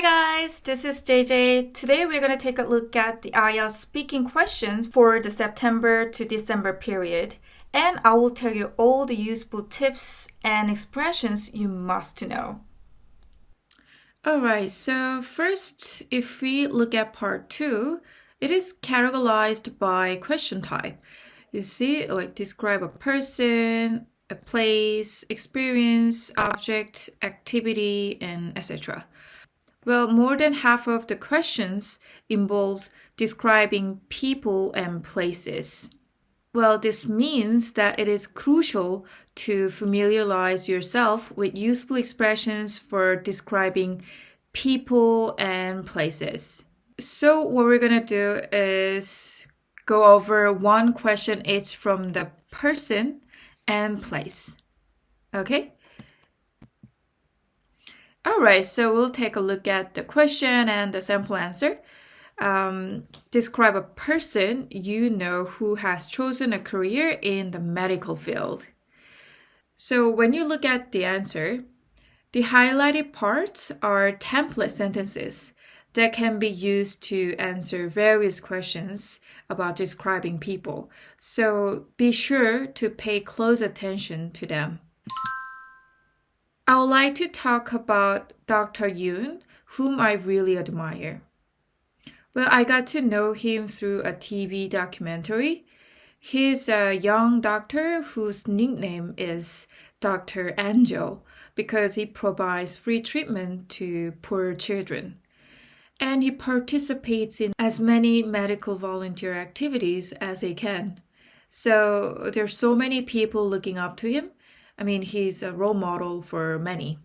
Hi guys, this is JJ. Today we're going to take a look at the IELTS speaking questions for the September to December period. And I will tell you all the useful tips and expressions you must know. Alright, so first, if we look at part 2, it is categorized by question type. You see, like describe a person, a place, experience, object, activity, and etc. Well, more than half of the questions involve describing people and places. Well, this means that it is crucial to familiarize yourself with useful expressions for describing people and places. So what we're going to do is go over one question each from the person and place. Okay? Alright, so we'll take a look at the question and the sample answer. Describe a person you know who has chosen a career in the medical field. So when you look at the answer, the highlighted parts are template sentences that can be used to answer various questions about describing people. So be sure to pay close attention to them. I would like to talk about Dr. Yoon, whom I really admire. Well, I got to know him through a TV documentary. He's a young doctor whose nickname is Dr. Angel because he provides free treatment to poor children. And he participates in as many medical volunteer activities as he can. So there's so many people looking up to him. I mean, he's a role model for many.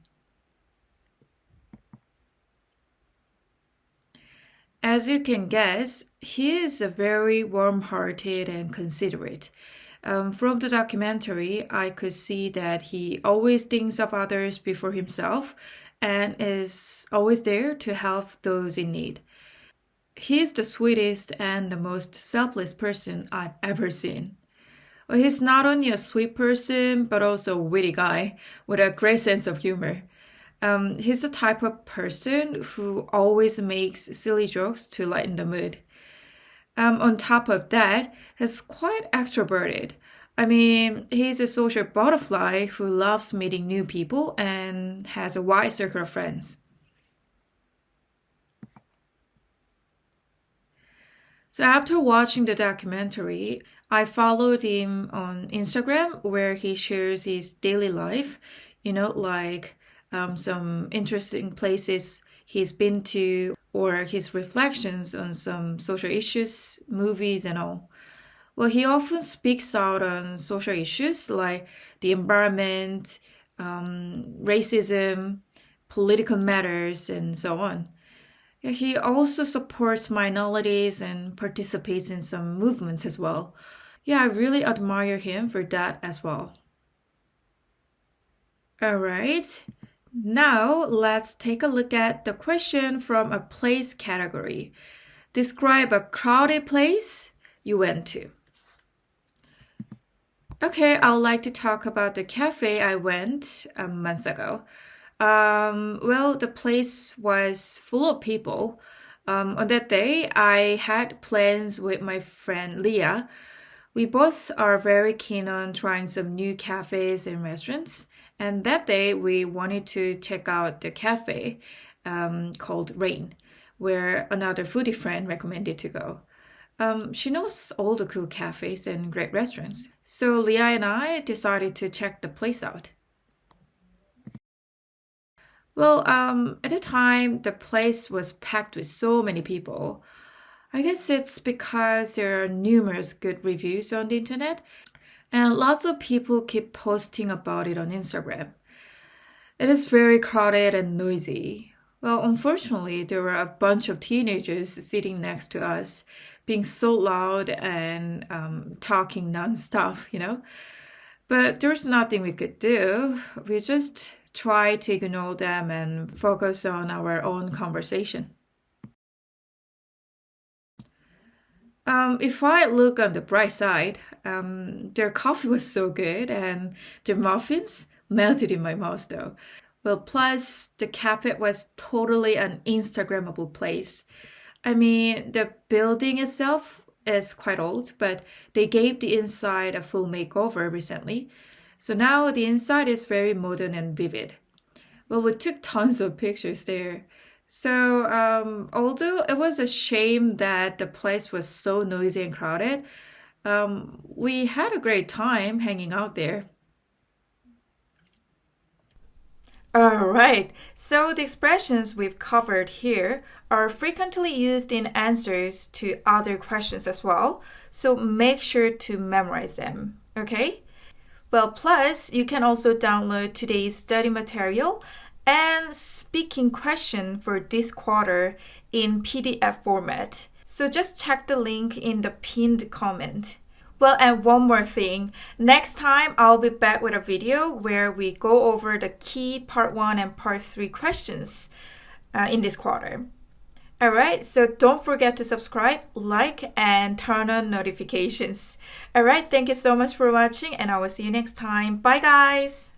As you can guess, he is very warm-hearted and considerate. From the documentary, I could see that he always thinks of others before himself and is always there to help those in need. He is the sweetest and the most selfless person I've ever seen. Well, he's not only a sweet person, but also a witty guy with a great sense of humor. He's the type of person who always makes silly jokes to lighten the mood. On top of that, he's quite extroverted. I mean, he's a social butterfly who loves meeting new people and has a wide circle of friends. So after watching the documentary, I followed him on Instagram where he shares his daily life, like some interesting places he's been to or his reflections on some social issues, movies and all. Well, he often speaks out on social issues like the environment, racism, political matters, and so on. He also supports minorities and participates in some movements as well. Yeah, I really admire him for that as well. Alright, now let's take a look at the question from a place category. Describe a crowded place you went to. Okay, I would like to talk about the cafe I went a month ago. Well, the place was full of people. On that day, I had plans with my friend Leah. We both are very keen on trying some new cafes and restaurants. And that day, we wanted to check out the cafe called Rain, where another foodie friend recommended to go. She knows all the cool cafes and great restaurants. So Leah and I decided to check the place out. Well, at the time, the place was packed with so many people. I guess it's because there are numerous good reviews on the internet, and lots of people keep posting about it on Instagram. It is very crowded and noisy. Well, unfortunately, there were a bunch of teenagers sitting next to us, being so loud and talking nonstop. But there's nothing we could do. We just try to ignore them and focus on our own conversation. If I look on the bright side, their coffee was so good and their muffins melted in my mouth though. Well, plus the cafe was totally an Instagrammable place. I mean, the building itself is quite old, but they gave the inside a full makeover recently. So now the inside is very modern and vivid. Well, we took tons of pictures there. So, although it was a shame that the place was so noisy and crowded, we had a great time hanging out there. Alright, so the expressions we've covered here are frequently used in answers to other questions as well, so make sure to memorize them, okay? Well, plus, you can also download today's study material and speaking question for this quarter in PDF format. So just check the link in the pinned comment. Well, and one more thing. Next time, I'll be back with a video where we go over the key part 1 and part 3 questions in this quarter. Alright, so don't forget to subscribe, like, and turn on notifications. Alright, thank you so much for watching, and I will see you next time. Bye, guys!